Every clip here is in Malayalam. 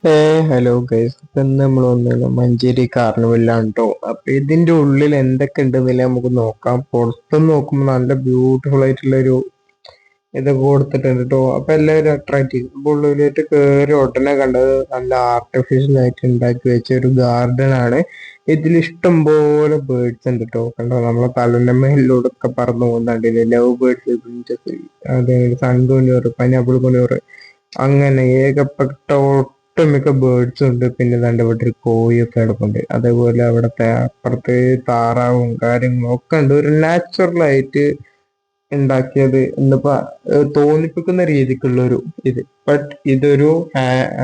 ഹലോ ഗൈസ്, ഇന്ന് നമ്മൾ വന്നത് മഞ്ചേരി കാർണിവലിലാണ് കേട്ടോ. അപ്പൊ ഇതിന്റെ ഉള്ളിൽ എന്തൊക്കെ ഉണ്ടെന്നില്ല നമുക്ക് നോക്കാം. പുറത്തുനിന്ന് നോക്കുമ്പോൾ നല്ല ബ്യൂട്ടിഫുൾ ആയിട്ടുള്ള ഒരു ഇതൊക്കെ കൊടുത്തിട്ടുണ്ട് കേട്ടോ. അപ്പൊ എല്ലാവരും അട്രാക്ട് ചെയ്യും. അപ്പൊ ഉള്ളിലേക്ക് കയറി ഉടനെ കണ്ടത് നല്ല ആർട്ടിഫിഷ്യൽ ആയിട്ട് ഉണ്ടാക്കി വെച്ച ഒരു ഗാർഡൻ ആണ്. ഇതിൽ ഇഷ്ടം പോലെ ബേർഡ്സ് ഉണ്ട് കേട്ടോ. കണ്ടോ, നമ്മളെ തലന്റെ മേലിലൂടെ ഒക്കെ പറന്നു പോകുന്നുണ്ടല്ലേ, ലവ് ബേർഡ്സ്, അതേപോലെ സൺകുനിയൂർ, പൈനാപ്പിൾ കുനിയൂർ, അങ്ങനെ ഏകപ്പെട്ട ഒട്ടുമിക്ക ബേർഡ്സും ഉണ്ട്. പിന്നെ ദാണ്ട് ഇവിടെ ഒരു കോഴിയൊക്കെ കിടപ്പുണ്ട്. അതേപോലെ അവിടുത്തെ അപ്പുറത്ത് താറാവും കാര്യങ്ങളും ഒക്കെ ഉണ്ട്. ഒരു നാച്ചുറൽ ആയിട്ട് ഉണ്ടാക്കിയത് എന്നിപ്പോ തോന്നിപ്പിക്കുന്ന രീതിക്കുള്ള ഒരു ഇത്. ബട്ട് ഇതൊരു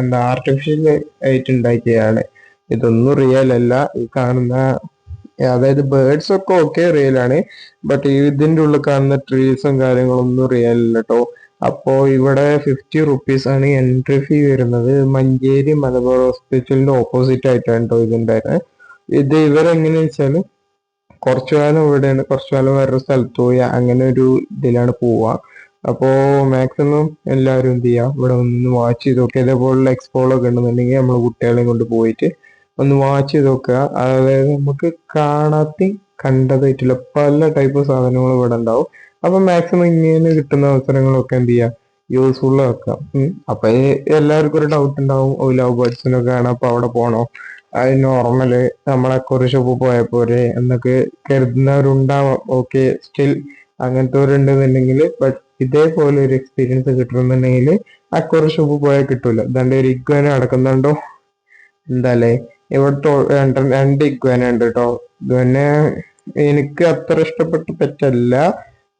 എന്താ ആർട്ടിഫിഷ്യൽ ആയിട്ട് ഉണ്ടാക്കിയതാണ്. ഇതൊന്നും റിയൽ അല്ല. ഈ കാണുന്ന അതായത് ബേർഡ്സ് ഒക്കെ ഓക്കെ റിയൽ ആണ്. ബട്ട് ഇതിന്റെ ഉള്ളിൽ കാണുന്ന ട്രീസും കാര്യങ്ങളൊന്നും റിയൽ അല്ല കേട്ടോ. അപ്പോ ഇവിടെ 50 റുപ്പീസ് ആണ് എൻട്രി ഫീ വരുന്നത്. മഞ്ചേരി മലബാർ ഹോസ്പിറ്റലിന്റെ ഓപ്പോസിറ്റ് ആയിട്ടാണ് കേട്ടോ ഇതിന്റെ. ഇത് ഇവരെങ്ങനെയാ വെച്ചാല് കുറച്ചു കാലം ഇവിടെയാണ്, കുറച്ചു കാലം വേറൊരു സ്ഥലത്ത് പോയി, അങ്ങനെ ഒരു ഇതിലാണ് പോവുക. അപ്പോ മാക്സിമം എല്ലാവരും എന്ത് ചെയ്യാം, ഇവിടെ ഒന്ന് വാച്ച് ചെയ്ത് നോക്കുക. ഇതേപോലുള്ള എക്സ്പോളൊക്കെ ഉണ്ടെന്നുണ്ടെങ്കിൽ നമ്മൾ കുട്ടികളെയും കൊണ്ട് പോയിട്ട് ഒന്ന് വാച്ച് ചെയ്ത് നോക്കുക. അതായത് നമുക്ക് കാണാത്ത കണ്ടതായിട്ടുള്ള പല ടൈപ്പ് സാധനങ്ങൾ ഇവിടെ ഉണ്ടാവും. അപ്പൊ മാക്സിമം ഇങ്ങനെ കിട്ടുന്ന അവസരങ്ങളൊക്കെ എന്ത് ചെയ്യുക, യൂസ്ഫുൾ ആക്കാം. അപ്പൊ എല്ലാവർക്കും ഒരു ഡൗട്ട് ഉണ്ടാവും, ഓ ലവ് ബേർഡ്സിനൊക്കെ ആണ് അപ്പൊ അവിടെ പോണോ, അത് നോർമല് നമ്മളെ കുറെ ഷോപ്പ് പോയ പോരെ എന്നൊക്കെ കരുതുന്നവരുണ്ടാവാം. ഓക്കെ, സ്റ്റിൽ അങ്ങനത്തെവരുണ്ടെന്നുണ്ടെങ്കിൽ, ബട്ട് ഇതേപോലെ ഒരു എക്സ്പീരിയൻസ് കിട്ടണമെന്നുണ്ടെങ്കിൽ അക്വറി ഷോപ്പ് പോയാൽ കിട്ടൂല. ഇതാണ്ട് ഒരു ഇഗ്വാന നടക്കുന്നുണ്ടോ, എന്താല്ലേ ഇവിടെ രണ്ട് ഇഗ്വാന ഉണ്ട് കേട്ടോ. ഇഗ്വാന എനിക്ക് അത്ര ഇഷ്ടപ്പെട്ട പെറ്റല്ല,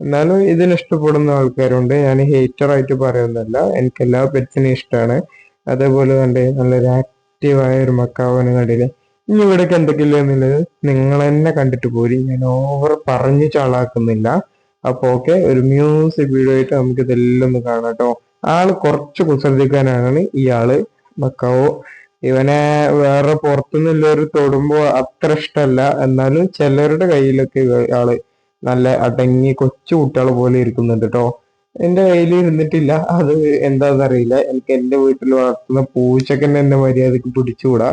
എന്നാലും ഇതിന് ഇഷ്ടപ്പെടുന്ന ആൾക്കാരുണ്ട്. ഞാൻ ഹേറ്റർ ആയിട്ട് പറയുന്നല്ല, എനിക്ക് എല്ലാ പെറ്റ്സിനും ഇഷ്ടമാണ്. അതേപോലെ തന്നെ നല്ലൊരു ആക്റ്റീവായ ഒരു മക്കാവനെ കണ്ടില്ലേ. ഇനി ഇവിടേക്ക് എന്തൊക്കെയില്ല എന്നുള്ളത് നിങ്ങൾ തന്നെ കണ്ടിട്ട് പോരി, ഞാൻ ഓവർ പറഞ്ഞു ചാളാക്കുന്നില്ല. അപ്പൊ ഓക്കെ, ഒരു മ്യൂസിക് വീഡിയോ ആയിട്ട് നമുക്ക് ഇതെല്ലാം ഒന്ന് കാണാം കേട്ടോ. ആള് കുറച്ച് കുസൃതിക്കാനാണ് ഈ ആള് മക്കാവോ. ഇവനെ വേറെ പുറത്തുനിന്നുള്ളവർ തൊടുമ്പോ അത്ര ഇഷ്ടമല്ല, എന്നാലും ചിലരുടെ കയ്യിലൊക്കെ ആള് നല്ല അടങ്ങി കൊച്ചു കുട്ടികളെ പോലെ ഇരിക്കുന്നുണ്ട് കേട്ടോ. എന്റെ കയ്യിൽ ഇരുന്നിട്ടില്ല, അത് എന്താണെന്നറിയില്ല. എനിക്ക് എന്റെ വീട്ടിൽ വളർത്തുന്ന പൂച്ചക്കന്നെ എന്നെ മര്യാദക്ക് പിടിച്ചുകൂടാ.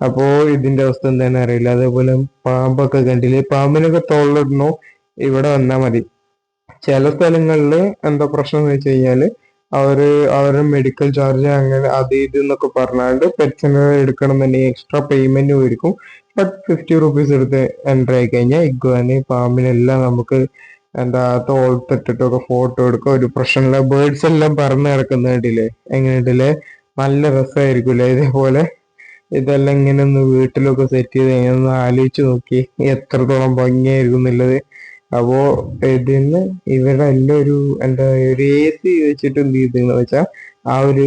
അപ്പോ ഇതിന്റെ അവസ്ഥ എന്താണെന്ന് അറിയില്ല. അതേപോലെ പാമ്പൊക്കെ കണ്ടില്ലേ, പാമ്പിനൊക്കെ തോളിലിടണോ ഇവിടെ വന്നാ മതി. ചില സ്ഥലങ്ങളിൽ എന്താ പ്രശ്നം എന്ന് വെച്ച് കഴിഞ്ഞാല് അവരുടെ മെഡിക്കൽ ചാർജ് അങ്ങനെ അത് ഇത് എന്നൊക്കെ പറഞ്ഞാണ്ട് പെറ്റ്സിനെ എടുക്കണം എന്നുണ്ടെങ്കിൽ എക്സ്ട്രാ പേയ്മെന്റ് മേടിക്കും. ബട്ട് 50 റുപ്പീസ് എടുത്ത് എൻട്രി ആയി കഴിഞ്ഞാൽ ഇഗ്വാന് പാമ്പിനെല്ലാം നമുക്ക് എന്താ തോളത്തിട്ടിട്ടൊക്കെ ഫോട്ടോ എടുക്കുക. ഒരു പ്രശ്നമില്ല. ബേർഡ്സ് എല്ലാം പറന്ന് കിടക്കുന്നുണ്ടില്ലേ, എങ്ങനെയുണ്ടല്ലേ, നല്ല രസമായിരിക്കില്ലേ. ഇതേപോലെ ഇതെല്ലാം ഇങ്ങനെ ഒന്ന് വീട്ടിലൊക്കെ സെറ്റ് ചെയ്ത് കഴിഞ്ഞാൽ ഒന്ന് ആലോചിച്ച് നോക്കി എത്രത്തോളം ഭംഗിയായിരിക്കും എന്നുള്ളത്. അപ്പോ ഇതിന്ന് ഇവരുടെ എല്ലാം ഒരു എന്താ ഒരു AC വെച്ചിട്ട് എന്ത് ചെയ്തെന്ന് വെച്ചാൽ ആ ഒരു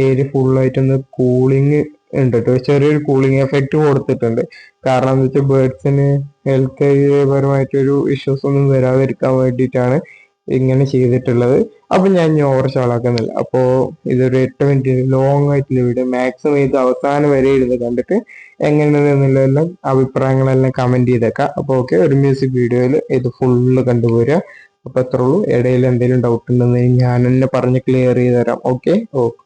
ഏരിയ ഫുള്ളായിട്ടൊന്ന് കൂളിങ് ഉണ്ട് കേട്ടോ. ചെറിയൊരു കൂളിംഗ് എഫക്റ്റ് കൊടുത്തിട്ടുണ്ട്. കാരണം എന്താ വെച്ചാൽ ബേർഡ്സിന് ഹെൽത്ത് പരമായിട്ടൊരു ഇഷ്യൂസ് ഒന്നും വരാതിരിക്കാൻ വേണ്ടിയിട്ടാണ് ഇങ്ങനെ ചെയ്തിട്ടുള്ളത്. അപ്പൊ ഞാൻ ഇനി ഓവർ ചാളാക്കുന്നില്ല. അപ്പോ ഇതൊരു 8 മിനിറ്റ് ലോങ് ആയിട്ടുള്ള വീഡിയോ. മാക്സിമം ഇത് അവസാനം വരെ ഇരുന്ന് കണ്ടിട്ട് എങ്ങനെയാണെന്നുള്ളതെല്ലാം അഭിപ്രായങ്ങളെല്ലാം കമന്റ് ചെയ്തേക്കാം. അപ്പൊ ഓക്കെ, ഒരു മ്യൂസിക് വീഡിയോയിൽ ഇത് ഫുള്ള് കണ്ടുപോരുക. അപ്പൊ അത്രേ ഉള്ളൂ. ഇടയിൽ എന്തെങ്കിലും ഡൗട്ട് ഉണ്ടെന്ന് ഞാൻ തന്നെ പറഞ്ഞ് ക്ലിയർ ചെയ്ത് തരാം. Okay okay.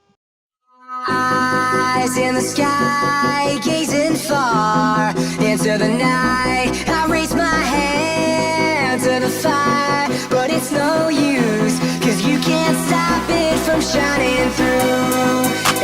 Eyes in the sky, gazing far into the night. I raise my hand to the fire, but it's no use, 'cause you can't stop it from shining through.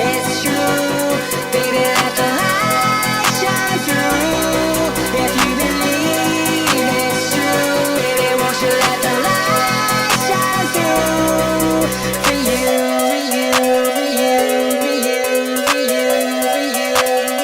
It's true, baby, let the light shine through. If you believe it's true, baby, won't you let the light shine through for you, for you, for you, for you, for you, for you.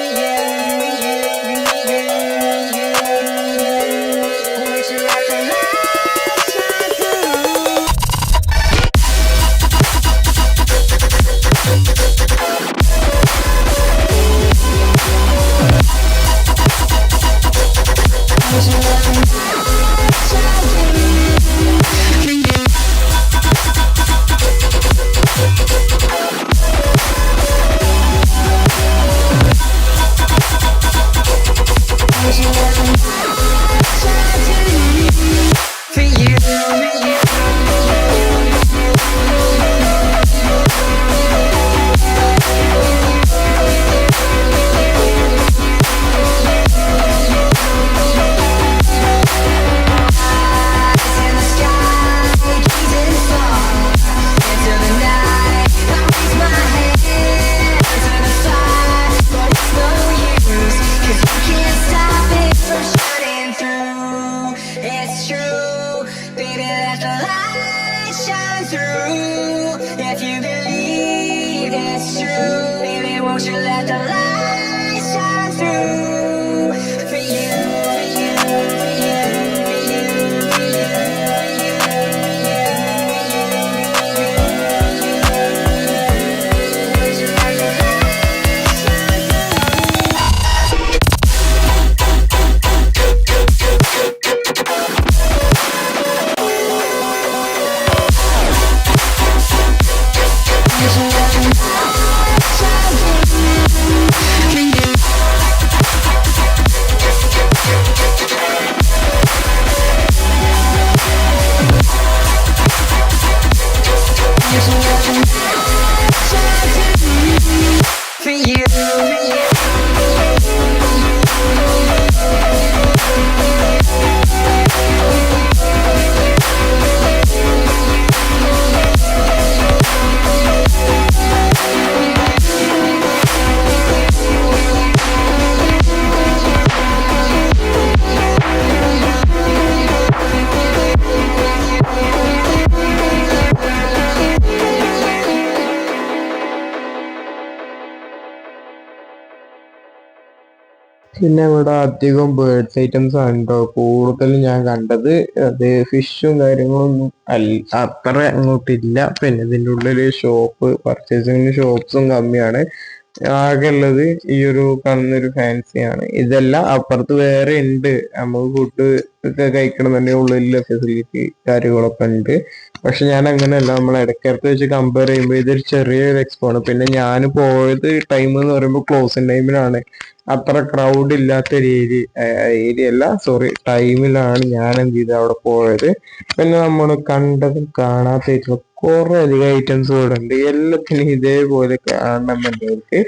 you let the light shine through for you, for you, for you, for you, for you, would you let the light shine for you, for you. പിന്നെ ഇവിടെ അധികം ബേർഡ്സ് ഐറ്റംസ് ആണ് കേട്ടോ കൂടുതലും ഞാൻ കണ്ടത്. അത് ഫിഷും കാര്യങ്ങളൊന്നും അത്ര അങ്ങോട്ടില്ല. പിന്നെ ഇതിൻ്റെ ഉള്ളിൽ പർച്ചേസിങ്ങിന് ഷോപ്സും കമ്മിയാണ്. ആകെ ഉള്ളത് ഈ ഒരു കാണുന്നൊരു ഫാൻസിയാണ്. ഇതെല്ലാം അപ്പുറത്ത് വേറെ ഉണ്ട്. നമുക്ക് ഫുഡ് ഒക്കെ കഴിക്കണമെന്നുണ്ടെങ്കിൽ ഉള്ളിലുള്ള ഫെസിലിറ്റി കാര്യങ്ങളൊക്കെ ഉണ്ട്. പക്ഷെ ഞാൻ അങ്ങനെയല്ല, നമ്മൾ ഇടയ്ക്കിടയ്ക്ക് വെച്ച് കമ്പയർ ചെയ്യുമ്പോൾ ഇതൊരു ചെറിയൊരു എക്സ്പോ ആണ്. പിന്നെ ഞാൻ പോയത് ടൈം എന്ന് പറയുമ്പോൾ ക്ലോസിംഗ് ടൈമിലാണ്. അത്ര ക്രൗഡ് ഇല്ലാത്ത ഒരു ഏരിയ അല്ല, സോറി, ടൈമിലാണ് ഞാൻ എന്ത് ചെയ്ത് അവിടെ പോയത്. പിന്നെ നമ്മൾ കണ്ടതും കാണാത്ത കുറെ അധികം ഐറ്റംസ് ഇവിടെ ഉണ്ട്. എല്ലാത്തിനും ഇതേപോലെ കാണണമെന്നുള്ളവർക്ക്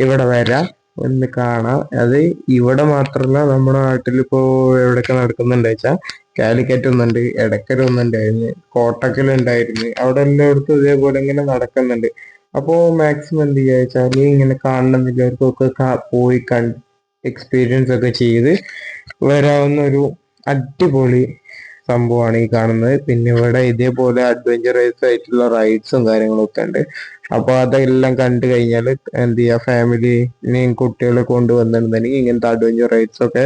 ഇവിടെ വരാം, ഒന്ന് കാണാം. അത് ഇവിടെ മാത്രമല്ല, നമ്മുടെ നാട്ടിലിപ്പോ എവിടെയൊക്കെ നടക്കുന്നുണ്ട് വെച്ചാൽ കാലിക്കറ്റ് ഒന്നുണ്ട്, എടക്കര ഒന്നുണ്ടായിരുന്നു, കോട്ടക്കൽ ഉണ്ടായിരുന്നു. അവിടെ എല്ലായിടത്തും ഇതേപോലെ ഇങ്ങനെ നടക്കുന്നുണ്ട്. അപ്പോ മാക്സിമം എന്ത് ചെയ്യുക വെച്ചാൽ ഇങ്ങനെ കാണണമെന്നില്ലവർക്കൊക്കെ പോയി കണ്ട് എക്സ്പീരിയൻസ് ഒക്കെ ചെയ്ത് വരാവുന്ന ഒരു അടിപൊളി സംഭവമാണ് ഈ കാണുന്നത്. പിന്നെ ഇവിടെ ഇതേപോലെ അഡ്വഞ്ചറസ് ആയിട്ടുള്ള റൈഡ്സും കാര്യങ്ങളൊക്കെ ഉണ്ട്. അപ്പൊ അതെല്ലാം കണ്ടു കഴിഞ്ഞാൽ എന്ത് ചെയ്യുക, ഫാമിലിനെയും കുട്ടികളെ കൊണ്ടുവന്നിട്ടുണ്ടെങ്കിൽ ഇങ്ങനത്തെ അഡ്വഞ്ചർ റൈഡ്സ് ഒക്കെ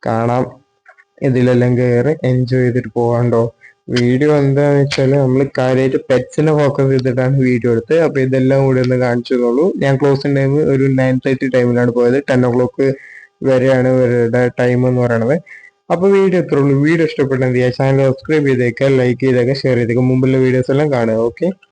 കാണാം. ഇതിലെല്ലാം കയറി എൻജോയ് ചെയ്തിട്ട് പോകാണ്ടോ. വീഡിയോ എന്താന്ന് വെച്ചാൽ നമ്മൾ കാര്യമായിട്ട് പെറ്റ്സിനെ ഫോക്കസ് ചെയ്തിട്ടാണ് വീഡിയോ എടുത്തത്. അപ്പൊ ഇതെല്ലാം കൂടി ഒന്ന് കാണിച്ചതോളൂ. ഞാൻ ക്ലോസിംഗ് ടൈം ഒരു 9:30 ടൈമിലാണ് പോയത്. 10 o'clock വരെയാണ് ഇവരുടെ ടൈം എന്ന് പറയുന്നത്. അപ്പൊ വീഡിയോ എത്ര ഉള്ളൂ. വീഡിയോ ഇഷ്ടപ്പെട്ടെന്ത് ചെയ്യുക, ചാനൽ സബ്സ്ക്രൈബ് ചെയ്തേക്കുക, ലൈക്ക് ചെയ്തേക്കുക, ഷെയർ ചെയ്തേക്കുക. മുമ്പുള്ള വീഡിയോസ് എല്ലാം കാണുക. ഓക്കെ.